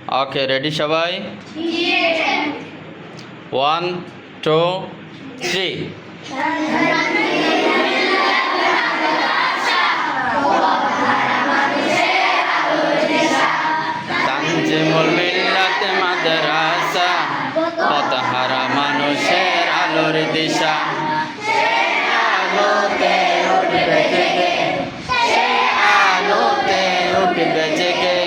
ওকে, ready সবাই? 1 2 3। তানজিমুল মিল্লাত মাদ্রাসা, পথহারা মানুষের আলোর দিশা। আলোতে উঠবে জেগে, আলোতে উঠবে জেগে,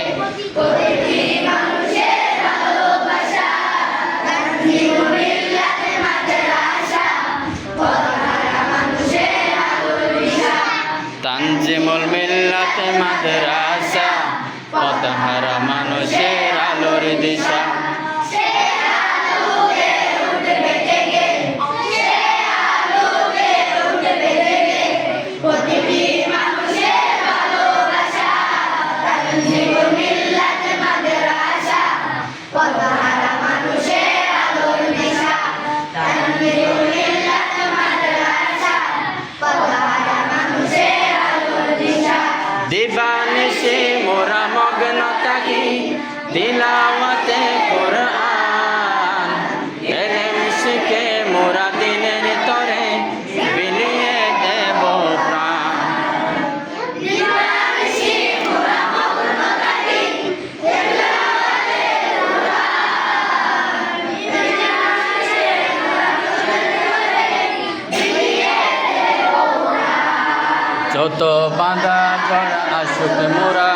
তানজিমুল মিল্লাত মাদ্রাসা, পথহারা মানুষের আলোর দিশা। দিবানিশি মোরা মগ্ন থাকি তিলাওয়াতে কোরআন, ইলম শিখে মোরা দিনের তরে বিলিয়ে দেব প্রাণ। যত বাঁধা জড় আসুক মোরা,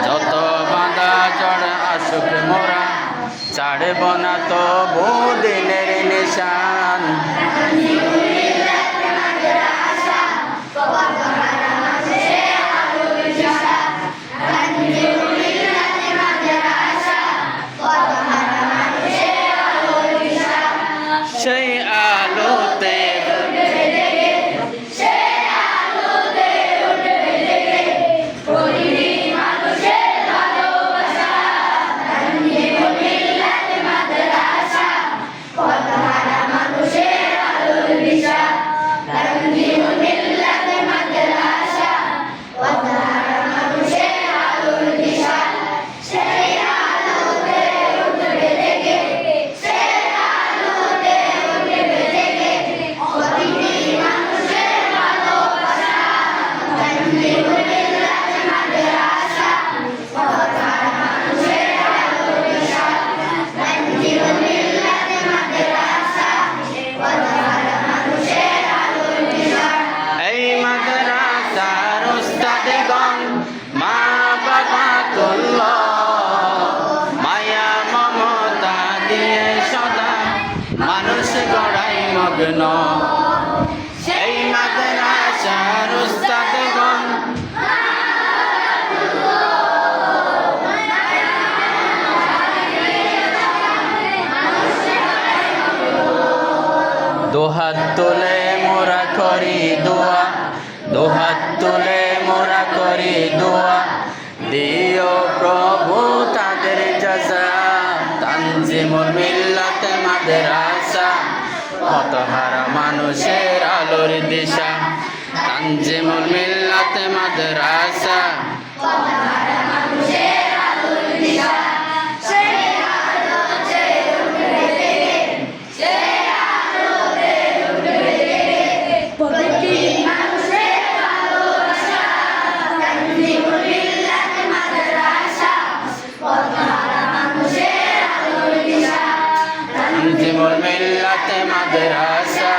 যত বাঁধা জড় আসুক মোরা, ছাড়ব না তবু দিনের নিশান। সেই আলোতে মগ্ন, এই মাদ্রাসার উস্তাদগণ দুহাত তুলে মোরা করি দোয়া, দুহাত তুলে মোরা করি দোয়া, দিও প্রভু তাদের জাযা। তানজিমুল মিল্লাত মাদ্রাসা, পথহারা মানুষের আলোর দিশা। তানজিমুল মিল্লাত মাদ্রাসা, পথহারা মানুষের আলোর দিশা। তানজিমুল মিল্লাত মাদ্রাসা,